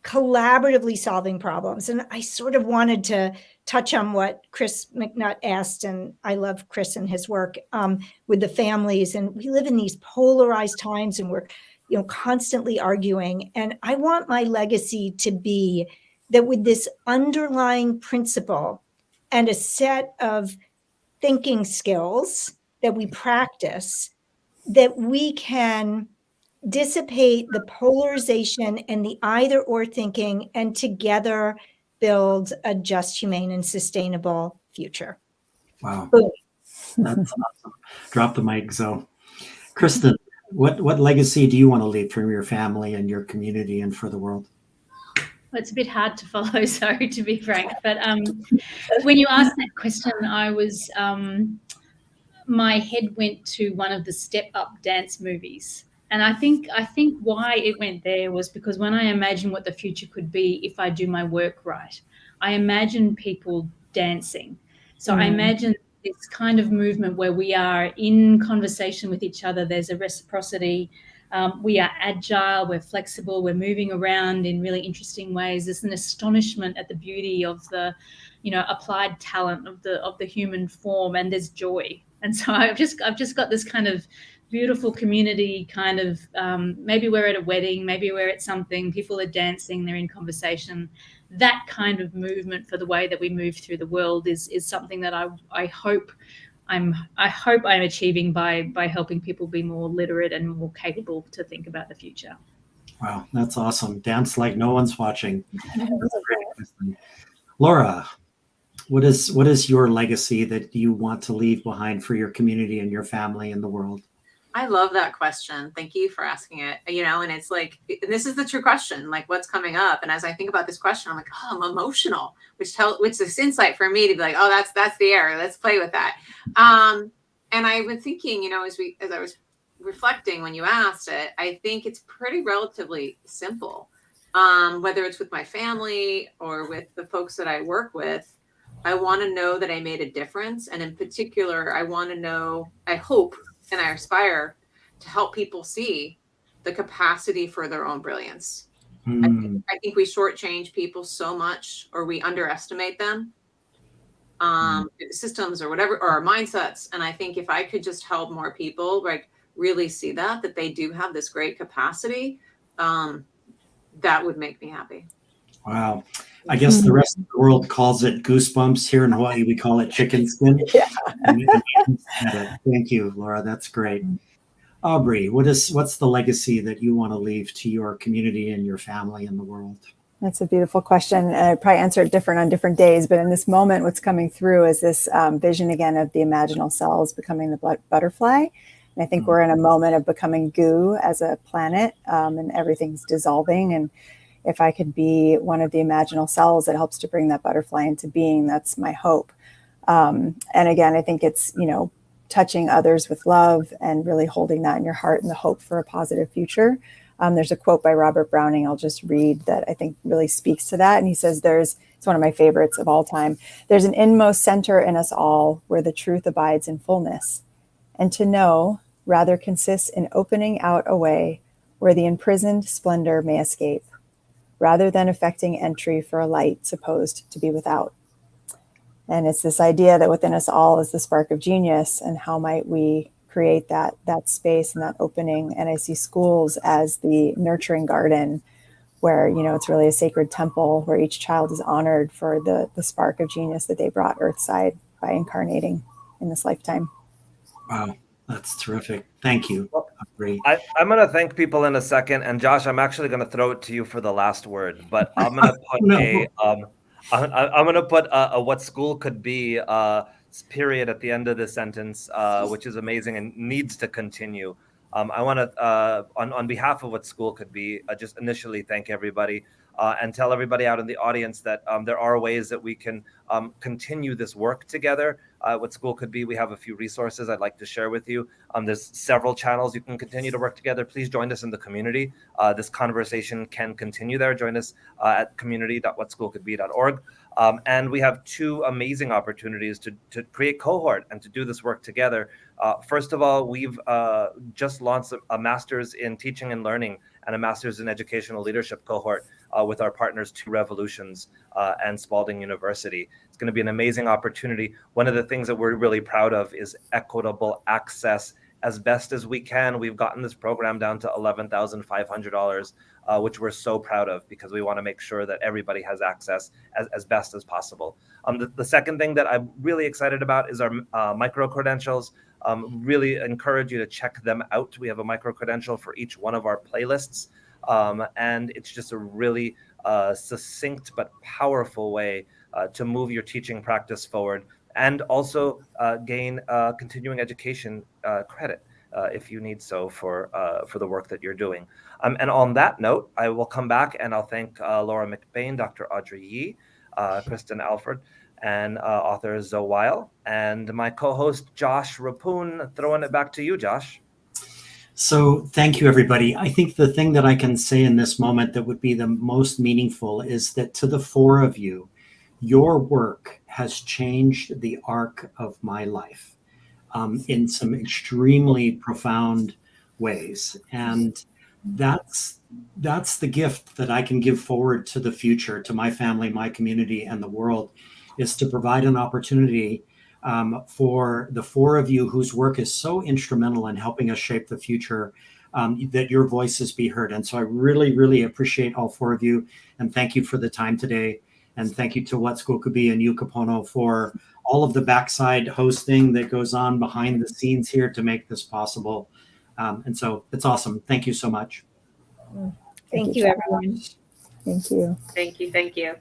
collaboratively solving problems. And I sort of wanted to touch on what Chris McNutt asked, and I love Chris and his work with the families. And we live in these polarized times, and we're constantly arguing. And I want my legacy to be that with this underlying principle and a set of thinking skills that we practice, that we can dissipate the polarization and the either or thinking, and together build a just, humane, and sustainable future. Wow. Boom. That's awesome. Drop the mic, Zoe. Kristin, what legacy do you want to leave from your family and your community and for the world? Well, it's a bit hard to follow, sorry, to be frank. But when you asked that question, I was my head went to one of the Step Up dance movies. And I think why it went there was because when I imagine what the future could be if I do my work right, I imagine people dancing. So I imagine this kind of movement where we are in conversation with each other. There's a reciprocity. We are agile, we're flexible, we're moving around in really interesting ways. There's an astonishment at the beauty of the, applied talent of the human form, and there's joy. And so I've just got this kind of beautiful community kind of, maybe we're at a wedding, maybe we're at something, people are dancing, they're in conversation. That kind of movement for the way that we move through the world is something that I hope I'm achieving by helping people be more literate and more capable to think about the future. Wow, that's awesome. Dance like no one's watching. That's great. Laura, what is your legacy that you want to leave behind for your community and your family and the world? I love that question. Thank you for asking it. And it's like, this is the true question, like what's coming up. And as I think about this question, I'm like, oh, I'm emotional, which is insight for me to be like, oh, that's the air. Let's play with that. And I've been thinking, as I was reflecting when you asked it, I think it's pretty relatively simple. Whether it's with my family or with the folks that I work with, I want to know that I made a difference. And in particular, I want to know, I hope, and I aspire to help people see the capacity for their own brilliance. I think we shortchange people so much, or we underestimate them, systems or whatever, or our mindsets. And I think if I could just help more people, like really see that they do have this great capacity, that would make me happy. Wow. I guess the rest of the world calls it goosebumps. Here in Hawaii, we call it chicken skin. Yeah. Thank you, Laura. That's great. Aubrey, what's the legacy that you want to leave to your community and your family and the world? That's a beautiful question. I'd probably answer it different on different days, but in this moment, what's coming through is this vision again of the imaginal cells becoming the butterfly. And I think we're in a moment of becoming goo as a planet, and everything's dissolving. And if I could be one of the imaginal cells that helps to bring that butterfly into being, that's my hope. And again, I think it's, touching others with love and really holding that in your heart and the hope for a positive future. There's a quote by Robert Browning I'll just read that I think really speaks to that. And he says, it's one of my favorites of all time. There's an inmost center in us all where the truth abides in fullness. And to know rather consists in opening out a way where the imprisoned splendor may escape, rather than effecting entry for a light supposed to be without. And it's this idea that within us all is the spark of genius, and how might we create that space and that opening. And I see schools as the nurturing garden where, it's really a sacred temple where each child is honored for the spark of genius that they brought earthside by incarnating in this lifetime. Wow, that's terrific. Thank you. I'm going to thank people in a second. And Josh, I'm actually going to throw it to you for the last word, but I'm going to put I'm going to put a what school could be period at the end of this sentence, which is amazing and needs to continue. I want to, on behalf of what school could be, just initially thank everybody and tell everybody out in the audience that there are ways that we can continue this work together. What school could be, we have a few resources I'd like to share with you. There's several channels you can continue to work together. Please join us in the community. This conversation can continue there. Join us at community.whatschoolcouldbe.org. And we have two amazing opportunities to create cohort and to do this work together. First of all, we've just launched a master's in teaching and learning and a master's in educational leadership cohort with our partners, Two Revolutions and Spalding University. It's going to be an amazing opportunity. One of the things that we're really proud of is equitable access. As best as we can, we've gotten this program down to $11,500, which we're so proud of because we want to make sure that everybody has access as best as possible. The second thing that I'm really excited about is our micro-credentials. Really encourage you to check them out. We have a micro-credential for each one of our playlists. And it's just a really succinct but powerful way to move your teaching practice forward and also gain continuing education credit. if you need so for the work that you're doing. And on that note, I will come back and I'll thank Laura McBain, Dr. Audrey Yee, Kristin Alford, and author Zoe Weil, and my co-host Josh Rapoon. Throwing it back to you, Josh. So thank you, everybody. I think the thing that I can say in this moment that would be the most meaningful is that to the four of you, your work has changed the arc of my life in some extremely profound ways. And that's the gift that I can give forward to the future, to my family, my community, and the world, is to provide an opportunity for the four of you whose work is so instrumental in helping us shape the future, that your voices be heard. And so I really, really appreciate all four of you. And thank you for the time today. And thank you to What School Could Be and you, Kapono, for all of the backside hosting that goes on behind the scenes here to make this possible. And so it's awesome. Thank you so much. Thank you, everyone. Thank you. Thank you.